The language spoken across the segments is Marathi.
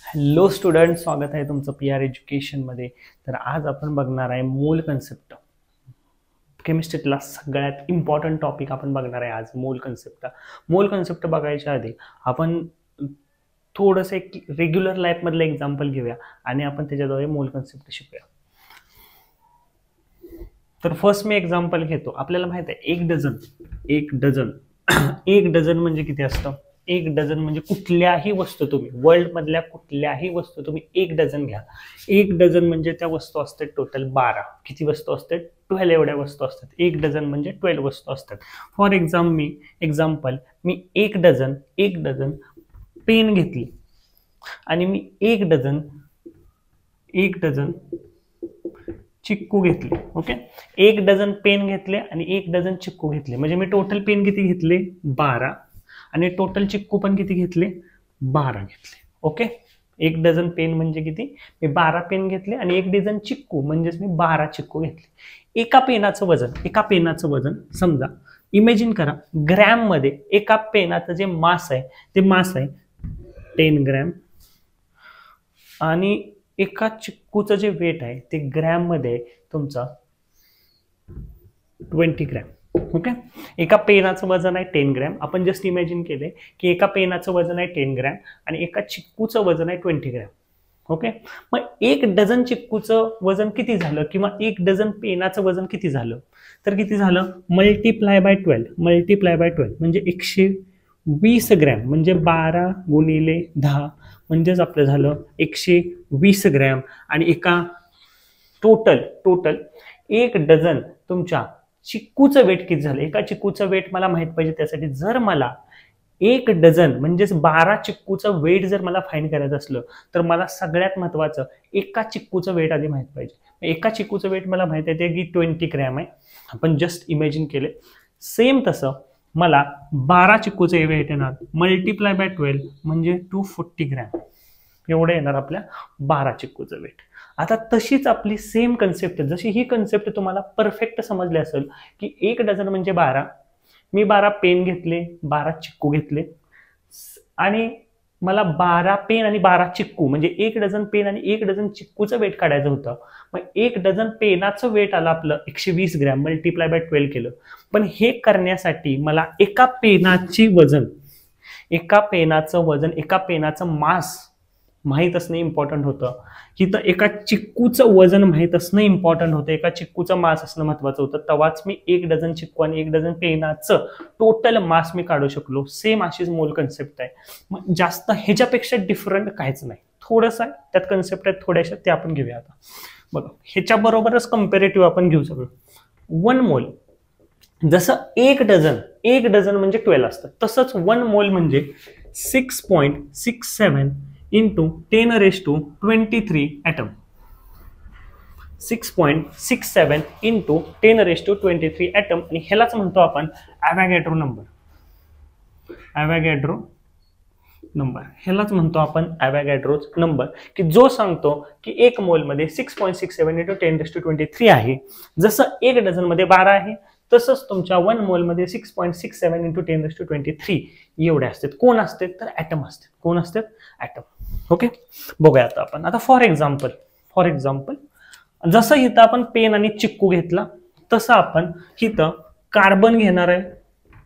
हॅलो स्टुडंट, स्वागत आहे तुमचं PR एज्युकेशनमध्ये. तर आज आपण बघणार आहे मोल कन्सेप्ट. केमिस्ट्रीतला सगळ्यात इम्पॉर्टंट टॉपिक आपण बघणार आहे आज, मोल कन्सेप्ट. मोल कन्सेप्ट बघायच्या आधी आपण थोडंसं एक रेग्युलर लाईफमधलं एक्झाम्पल घेऊया आणि आपण त्याच्याद्वारे मोल कन्सेप्ट शिकूया. तर फर्स्ट मी एक्झाम्पल घेतो. आपल्याला माहित आहे एक डझन म्हणजे किती असतं? एक डझन म्हणजे कुठल्याही वस्तू तुम्ही वर्ल्ड मधल्या कुठल्याही वस्तू तुम्ही एक डझन घ्या. एक डझन म्हणजे त्या वस्तू असतात टोटल 12. किती वस्तू असतात? 12 एवढ्या वस्तू असतात. एक डझन म्हणजे 12 वस्तू असतात. फॉर एक्झाम्पल मी एक डझन पेन घेतली आणि मी एक डझन चिक्कू घेतले. ओके, एक डझन पेन घेतले आणि एक डझन चिक्कू घेतले. म्हणजे मी टोटल पेन किती घेतले? 12. आणि टोटल चिक्कू पण किती घेतले? 12 घेतले. ओके, एक डझन पेन म्हणजे किती? मी 12 पेन घेतले आणि एक डझन चिक्कू म्हणजेच मी 12 चिक्कू घेतले. एका पेनाचं वजन समजा, इमॅजिन करा ग्रॅम मध्ये. एका पेनाचं जे मास आहे ते 10 ग्रॅम आणि एका चिक्कूचं जे वेट आहे ते ग्रॅम मध्ये तुमचा 20 ग्रॅम. ओके, एका पेनाचं वजन आहे 10 ग्रॅम. आपण जस्ट इमॅजिन केले की एका पेनाचं वजन आहे 10 ग्रॅम आणि एका चिक्कूचं वजन आहे 20 ग्रॅम. ओके, मग एक डझन चिक्कूचं वजन किती झालं किंवा एक डझन पेनाचं वजन किती झालं? तर किती झालं? मल्टिप्लाय बाय 12 म्हणजे 120 ग्रॅम. म्हणजे 12 गुणिले 10 म्हणजेच आपलं झालं 120 ग्रॅम. आणि एका टोटल एक डझन तुमच्या चिक्कूचं वेट किती झालं? एका चिक्कूचं वेट मला माहित पाहिजे. त्यासाठी जर मला एक डझन म्हणजेच 12 चिक्कूचं वेट जर मला फाइंड करायचं असलं तर मला सगळ्यात महत्वाचं एका चिक्कूचं वेट आधी माहित पाहिजे. एका चिक्कूचं वेट मला माहित आहे की 20 ग्रॅम आहे. आपण जस्ट इमॅजिन केले. सेम तसं मला 12 चिक्कूचं वेट येणार मल्टिप्लाय बाय 12 म्हणजे 240 ग्रॅम एवढं येणार आपल्या 12 चिक्कूचं वेट. आता तशीच आपली सेम कन्सेप्ट, जशी ही कन्सेप्ट तुम्हाला परफेक्ट समजली असेल की एक डझन म्हणजे 12. मी 12 पेन घेतले, 12 चिक्कू घेतले आणि मला 12 पेन आणि 12 चिक्कू म्हणजे एक डझन पेन आणि एक डझन चिक्कूचं वेट काढायचं होतं. मग एक डझन पेनाचं वेट आलं आपलं 120 ग्रॅम मल्टिप्लाय बाय 12 केलं. पण हे करण्यासाठी मला एका पेनाचं मास माहीत असणं इम्पॉर्टंट होतं. इथं एका चिक्कूचं वजन माहीत असणं इम्पॉर्टंट होतं. एका चिक्कूचं मास असणं महत्वाचं होतं. तेव्हाच मी एक डझन चिक्कू आणि एक डझन पेनाचं टोटल मास मी काढू शकलो. सेम अशीच मोल कन्सेप्ट आहे. मग जास्त ह्याच्यापेक्षा डिफरंट काहीच नाही. थोडंसं आहे त्यात कन्सेप्ट आहेत थोड्याशा, ते आपण घेऊया. आता बघा, ह्याच्या बरोबरच कम्पॅरेटिव्ह आपण घेऊ सगळं. 1 मोल जसं एक डझन म्हणजे 12 असतं, तसंच 1 मोल म्हणजे 6.67 into 10⁻23 ॲटम. 6.67 into 10⁻23 item. आणि ह्यालाच म्हणतो आपण ॲव्होगॅड्रो नंबर. ह्यालाच म्हणतो आपण ॲव्होगॅड्रो नंबर, की जो सांगतो की एक मोल मध्ये 6.67 into 10⁻23 आहे. जसं एक डझन मध्ये 12 आहे तसंच तुमच्या 1 मोल मध्ये 6.67 into 10⁻23 एवढे असतात. कोण असतात? तर ॲटम असतात. कोण असतात? ॲटम. ओके, बघूया आता आपण. आता फॉर एक्झाम्पल जसं इथं आपण पेन आणि चिक्कू घेतला तसं आपण इथं कार्बन घेणार आहे.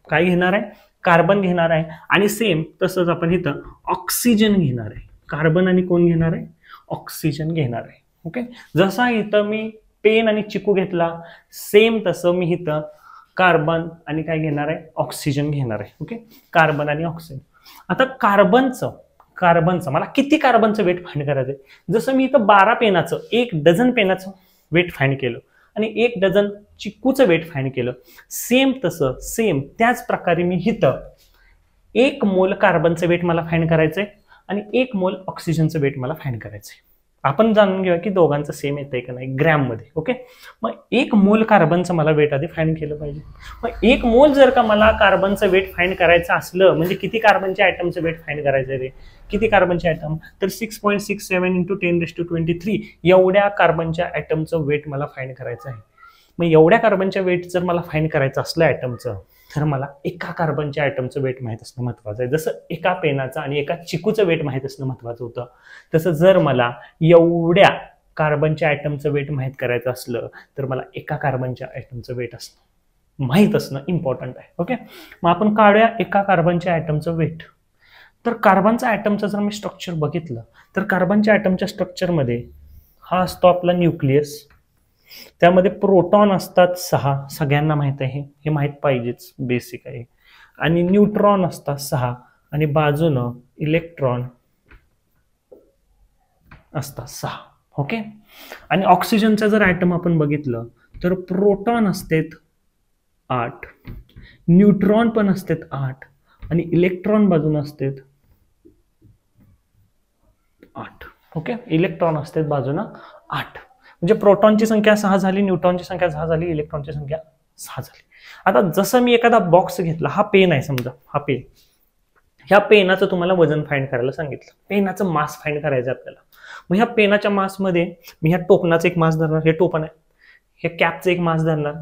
काय घेणार आहे? कार्बन घेणार आहे. आणि सेम तसंच आपण इथं ऑक्सिजन घेणार आहे. कार्बन आणि कोण घेणार आहे? ऑक्सिजन घेणार आहे. ओके, जसा इथं मी पेन आणि चिक्कू घेतला सेम तसं मी इथं कार्बन आणि काय घेणार आहे? ऑक्सिजन घेणार आहे. ओके, कार्बन आणि ऑक्सिजन. आता कार्बनचं मला किती कार्बनचं वेट फाइंड करायचंय? जसं मी इथं 12 पेनाचं, एक डझन पेनाचं वेट फाइंड केलं आणि एक डझन चिक्कूचं वेट फाइंड केलं. सेम त्याच प्रकारे मी इथं 1 मोल कार्बनचं वेट मला फाइंड करायचंय आणि 1 मोल ऑक्सिजनचं वेट मला फाइंड करायचंय. आपण जाणून घेऊया की दोघांचं सेम येतंय का नाही ग्रॅम मध्ये. ओके, मग 1 मोल कार्बनचं मला वेट आधी फाइंड केलं पाहिजे. मग 1 मोल जर का मला कार्बनचं वेट फाइंड करायचं असलं म्हणजे किती कार्बनच्या ॲटमचं वेट फाइंड करायचं रे? किती कार्बनचे ॲटम? तर 6.67 into 10⁻23 एवढ्या कार्बनच्या ॲटमचं वेट मला फाइंड करायचं आहे. मग एवढ्या कार्बनच्या वेट जर मला फाइंड करायचं असलं ॲटमचं तर मला एका कार्बनच्या ॲटमचं वेट माहीत असणं महत्त्वाचं आहे. जसं एका पेनाचं आणि एका चिकूचं वेट माहीत असणं महत्त्वाचं होतं, तसं जर मला एवढ्या कार्बनच्या ॲटमचं वेट माहीत करायचं असलं तर मला एका कार्बनच्या ॲटमचं वेट असणं माहीत असणं इम्पॉर्टंट आहे. ओके, मग आपण काढूया एका कार्बनच्या ॲटमचं वेट. तर कार्बनचा ॲटमचं जर मी स्ट्रक्चर बघितलं तर कार्बनच्या ॲटमच्या स्ट्रक्चरमध्ये हा असतो आपला न्यूक्लियस, त्यामध्ये प्रोटॉन असतात 6, सगळ्यांना माहित आहे, हे माहीत पाहिजेच, बेसिक आहे. आणि न्यूट्रॉन असतात 6 आणि बाजूनं इलेक्ट्रॉन असतात 6. ओके, आणि ऑक्सिजनचं जर ॲटम आपण बघितलं तर प्रोटॉन असतात 8, न्यूट्रॉन पण असतात 8 आणि इलेक्ट्रॉन बाजून असतात 8. ओके, इलेक्ट्रॉन असतात बाजूनं 8. म्हणजे प्रोटॉनची संख्या 6 झाली, न्यूट्रॉनची संख्या 6 झाली, इलेक्ट्रॉनची संख्या 6 झाली. आता जसं मी एखादा बॉक्स घेतला, हा पेन आहे समजा, हा पेन, ह्या पेनाचं तुम्हाला वजन फाइंड करायला सांगितलं, पेनाचं मास फाइंड करायचं आपल्याला. मग ह्या पेनाच्या मासमध्ये मी ह्या टोपणाचं एक मास धरणार, हे टोपण आहे, हे कॅपचं एक मास धरणार,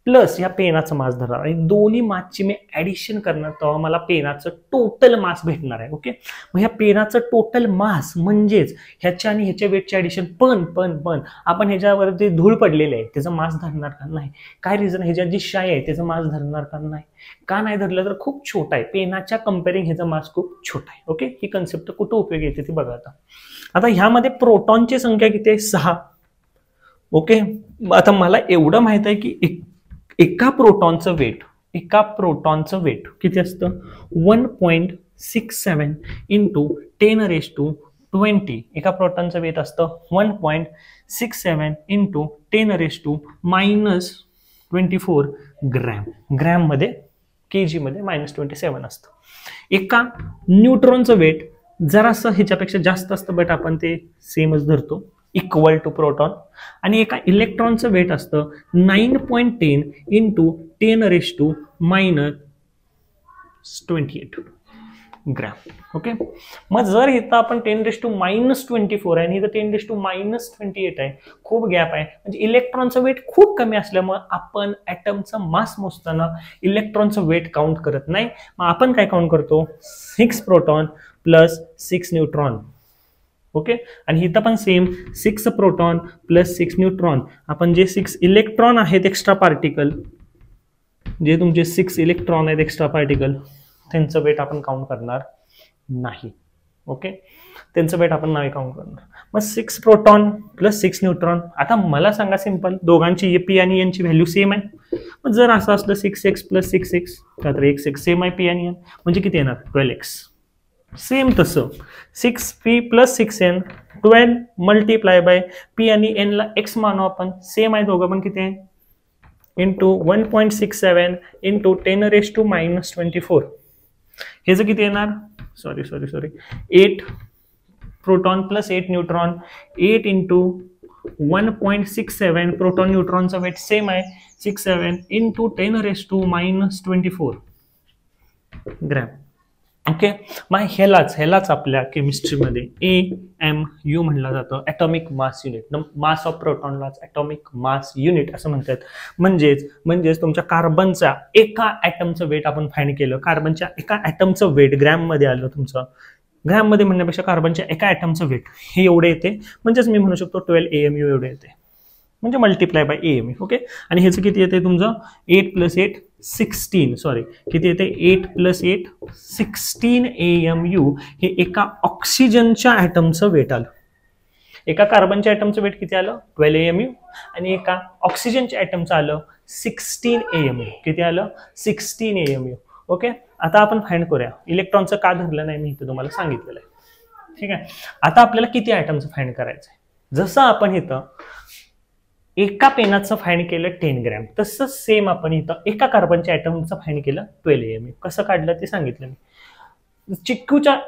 प्लस ह्या पेनाचं मास धरणार आणि दोन्ही मासची मी ऍडिशन करणार, तेव्हा मला पेनाचं टोटल मास भेटणार आहे. ओके, मग ह्या पेनाचं टोटल मास म्हणजेच ह्याच्या आणि ह्याच्या वेटचे ऍडिशन. पण आपण ह्याच्यावरती धूळ पडलेले आहे, त्याचं मास धरणार का नाही? काय रिझन? ह्याच्यात जी शाई आहे त्याचं मास धरणार का नाही? का नाही धरलं? तर खूप छोटा आहे, पेनाच्या कंपेअरिंग ह्याचा मास खूप छोटा आहे. ओके, ही कन्सेप्ट कुठं उपयोगी येते ती बघा. आता ह्यामध्ये प्रोटॉनची संख्या किती आहे? 6. ओके, आता मला एवढं माहित आहे की एका प्रोटॉनचं वेट किती असतं? 1.67 इंटू 10⁻20. एका प्रोटॉनचं वेट असतं 1.67 इंटू 10⁻24 ग्रॅम. ग्रॅम मध्ये, केजी मध्ये -27 असतं. एका न्यूट्रॉनचं वेट जरासं ह्याच्यापेक्षा जास्त असतं, बट आपण ते सेमच धरतो, इक्वल टू प्रोटॉन. आणि एका इलेक्ट्रॉनचं वेट असतं 9.10 इंटू 10⁻28 ग्रॅम. ओके, मग जर इथं आपण 10⁻24 आहे आणि इथं 10⁻28 आहे, खूप गॅप आहे, म्हणजे इलेक्ट्रॉनचं वेट खूप कमी असल्यामुळे आपण ॲटमचं मास मोजताना इलेक्ट्रॉनचं वेट काउंट करत नाही. मग आपण काय काउंट करतो? 6 प्रोटॉन प्लस 6 न्यूट्रॉन. ओके, आणि इथं पण सेम 6 प्रोटॉन प्लस 6 न्यूट्रॉन. आपण जे 6 इलेक्ट्रॉन आहेत एक्स्ट्रा पार्टिकल, जे तुमचे 6 इलेक्ट्रॉन आहेत एक्स्ट्रा पार्टिकल, त्यांचं वेट आपण काउंट करणार नाही. ओके, त्यांचं वेट आपण नाही काउंट करणार. मग 6 प्रोटॉन प्लस 6 न्यूट्रॉन. आता मला सांगा सिंपल, दोघांची पी आणि एनची व्हॅल्यू सेम आहे. मग जर असं असलं 6x प्लस 6x, तर x सेम आहे पी आणि एन, म्हणजे किती येणार? 12x. सेम तसं 6p plus 6n, 12 multiply by P आणि एन ला x मानू आपण, सेम आहे दोघं पण, किती आहे? Into 1.67 into 10⁻24. हे जर किती येणार? Sorry 8 proton plus 8 neutron, 8 into 1.67, proton न्यूट्रॉनचा वेट सेम आहे 67 इंटू 10⁻24 ग्रॅम. ओके, मग ह्यालाच आपल्या केमिस्ट्रीमध्ये AMU म्हणलं जातं, atomic mass unit. Mass of प्रोटॉनलाच ॲटॉमिक मास युनिट असं म्हणतात. म्हणजेच तुमच्या कार्बनचा एका ॲटमचं वेट आपण फाइंड केलं, कार्बनच्या एका ॲटमचं वेट ग्रॅममध्ये आलं तुमचं. ग्रॅममध्ये म्हणण्यापेक्षा कार्बनच्या एका ॲटमचं वेट हे एवढे येते, म्हणजेच मी म्हणू शकतो 12 AMU एवढे येते, म्हणजे मल्टिप्लाय बाय AMU. ओके, आणि ह्याचं किती येते तुमचं? 8 प्लस 8 16, सॉरी किती येते? 8 प्लस 8 16 AMU. हे एका ऑक्सिजनच्या ॲटमचं वेट आलं. एका कार्बनच्या ॲटमचं वेट किती आलं? 12 AMU. आणि एका ऑक्सिजनच्या ॲटमचं आलं 16 AMU. किती आलं? 16 AMU. ओके, आता आपण फाइंड करूया इलेक्ट्रॉनचं का धरलं नाही, मी इथं तुम्हाला सांगितलेलं आहे. ठीक आहे, आता आपल्याला किती ॲटमचं फाइंड करायचं आहे? जसं आपण इथं एका पेनाचं फाइंड केलं 10 ग्रॅम, तसंच सेम आपण इथं एका कार्बनच्या ॲटमचं फाइंड केलं 12 AMU. कसं काढलं ते सांगितलं मी.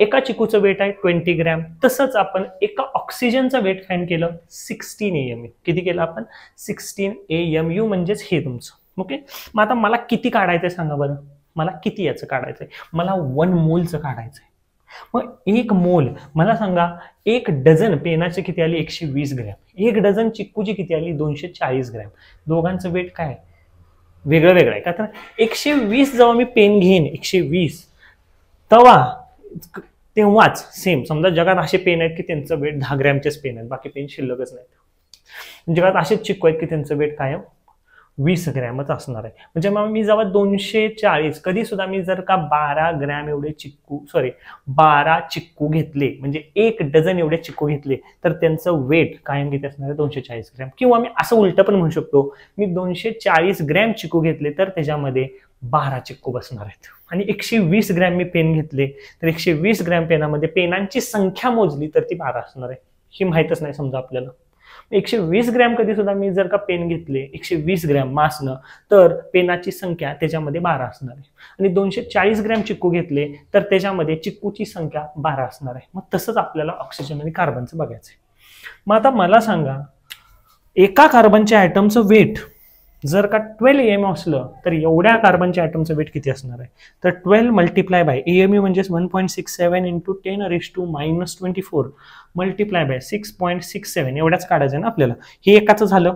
एका चिकूचं वेट आहे 20 ग्रॅम, तसंच आपण एका ऑक्सिजनचं वेट फाइंड केलं 16 AMU. किती केलं आपण? 16 AMU, म्हणजेच हे तुमचं. ओके, मग आता मला किती काढायचंय सांगा बरं? मला किती याचं काढायचंय? मला 1 मोलचं काढायचंय. मग 1 मोल, मला सांगा 1 डझन पेनाची किती आली? 120 ग्रॅम. 1 डझन चिक्कूची किती आली? 240 ग्रॅम. दोघांचं वेट काय? वेगळं वेगळं आहे का, तर 120 जेव्हा मी पेन घेईन 120 तेव्हाच सेम समजा जगात असे पेन आहेत की त्यांचं वेट 10 ग्रॅमचेच पेन आहेत, बाकी पेन शिल्लकच नाहीत. जगात असेच चिक्कू आहेत की त्यांचं वेट कायम 20 ग्रॅमच असणार आहे. म्हणजे मग मी जेव्हा 240 कधी सुद्धा मी जर का 12 ग्रॅम एवढे चिक्कू 12 चिक्कू घेतले म्हणजे 1 डझन एवढे चिक्कू घेतले तर त्यांचं वेट कायम किती असणार आहे 240 ग्रॅम. किंवा मी असं उलट पण म्हणू शकतो, मी 240 ग्रॅम चिक्कू घेतले तर त्याच्यामध्ये 12 चिक्कू बसणार आहेत. आणि 120 ग्रॅम मी पेन घेतले तर 120 ग्रॅम पेनामध्ये पेनांची संख्या मोजली तर ती 12 असणार आहे. ही माहीतच नाही समजा आपल्याला. 120 ग्रॅम कधी सुद्धा मी जर का पेन घेतले 120 ग्रॅम मासनं तर पेनाची संख्या त्याच्यामध्ये 12 असणार आहे. आणि 240 ग्रॅम चिक्कू घेतले तर त्याच्यामध्ये चिक्कूची संख्या 12 असणार आहे. मग तसंच आपल्याला ऑक्सिजन आणि कार्बनचं बघायचं आहे. मग आता मला सांगा, एका कार्बनच्या ॲटमचं वेट जर का 12 AMU असलं तर एवढ्या कार्बनच्या ॲटमचं वेट किती असणार आहे, तर 12 मल्टिप्लाय बाय AMU म्हणजेच 1.67 इंटू 10⁻⁻24 मल्टिप्लाय बाय 6.67 एवढ्याच काढायचं ना आपल्याला. हे एकाचं झालं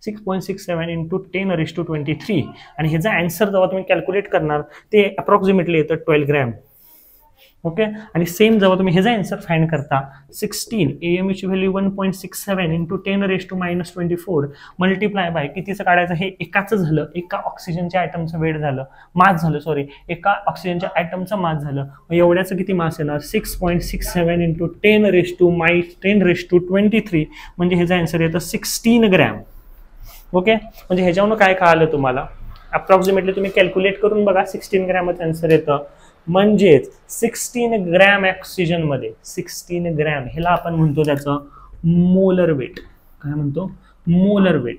6.67 इंटू 10⁻23 आणि ह्याचा आन्सर जेव्हा तुम्ही कॅल्क्युलेट करणार ते अप्रॉक्सिमेटली येतं 12 ग्रॅम. ओके. आणि सेम जेव्हा तुम्ही ह्याचा आन्सर फाइंड करता 16 AMU ची व्हॅल्यू 1.67 इंटू 10⁻⁻24 मल्टिप्लाय बाय कितीचं काढायचं, हे एकाचं झालं, एका ऑक्सिजनच्या ॲटमचं वेट झालं, मास झालं एका ऑक्सिजनच्या ॲटमचं मास झालं. मग एवढ्याचं किती मास येणार 6.67 इंटू 10⁻23 म्हणजे ह्याचा आन्सर येतं 16 ग्रॅम. ओके. म्हणजे ह्याच्यावरून काय कळालं तुम्हाला, अप्रॉक्सिमेटली तुम्ही कॅल्क्युलेट करून बघा 16 ग्रॅमचं आन्सर येतं. म्हणजेच 16 ग्रॅम ऑक्सिजन मध्ये 16 ग्रॅम ह्याला आपण म्हणतो त्याचं मोलर वेट. काय म्हणतो, मोलर वेट.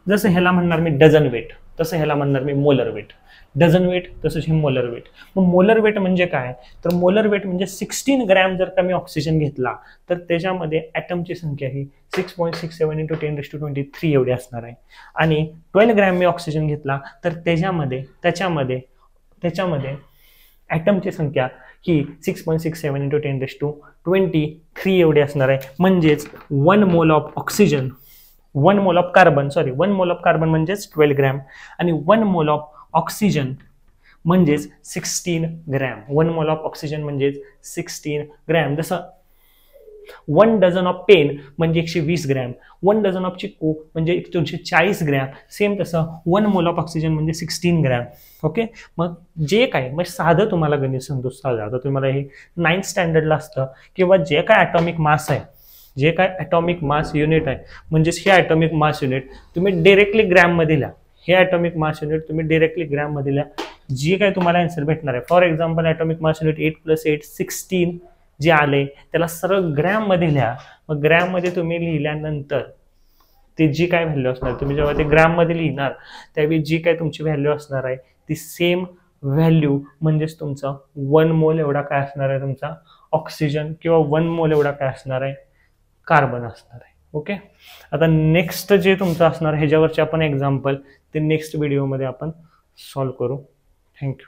जसं ह्याला म्हणणार मी डझन वेट तसं ह्याला म्हणणार मी मोलर वेट. डझन वेट तसंच हे मोलर वेट. मग मोलर वेट म्हणजे काय, तर मोलर वेट म्हणजे 16 ग्रॅम जर का मी ऑक्सिजन घेतला तर त्याच्यामध्ये ॲटमची संख्या ही 6.67 इंटू 10⁻23 एवढी असणार आहे. आणि 12 ग्रॅम मी ऑक्सिजन घेतला तर त्याच्यामध्ये ॲटमची संख्या ही 6.67 इंटू 10⁻23 एवढी असणार आहे. म्हणजेच 1 mole of oxygen 1 mole of carbon 1 mole of carbon म्हणजेच 12 ग्रॅम आणि 1 मोल ऑफ ऑक्सिजन म्हणजेच 16 ग्रॅम. 1 मोल ऑफ ऑक्सिजन म्हणजेच 16 ग्रॅम. जसं 1 डझन ऑफ पेन म्हणजे 120 ग्रॅम, 1 डझन ऑफ चिक्कू म्हणजे 240 ग्रॅम. सेम तसं 1 मोल ऑफ ऑक्सिजन म्हणजे 16 ग्रॅम. ओके. मग जे काय मग साधं तुम्हाला गणित सांगतो, साधं आता तुम्हाला हे 9th स्टँडर्डला असतं किंवा जे काय ॲटॉमिक मास आहे, जे काय ॲटॉमिक मास युनिट आहे म्हणजेच हे ॲटॉमिक मास युनिट तुम्ही डायरेक्टली ग्रॅममध्ये लिहा. हे ॲटॉमिक मास युनिट तुम्ही डायरेक्टली ग्रॅममध्ये लिहा. जे काय तुम्हाला आन्सर भेटणार आहे, for example atomic mass unit 8 + 8 16 जे आले त्याला सरळ ग्रॅममध्ये लिहा. मग ग्रॅममध्ये तुम्ही लिहिल्यानंतर ते जी काय व्हॅल्यू असणार, तुम्ही जेव्हा ते ग्रॅममध्ये लिहिणार त्यावेळी जी काय तुमची व्हॅल्यू असणार आहे ती सेम व्हॅल्यू म्हणजेच तुमचा 1 मोल एवढा काय असणार आहे तुमचा ऑक्सिजन किंवा 1 मोल एवढा काय असणार आहे कार्बन असणार आहे. ओके. आता नेक्स्ट जे तुमचं असणार ह्याच्यावरचे आपण एक्झाम्पल ते नेक्स्ट व्हिडिओमध्ये आपण सॉल्व्ह करू. थँक्यू.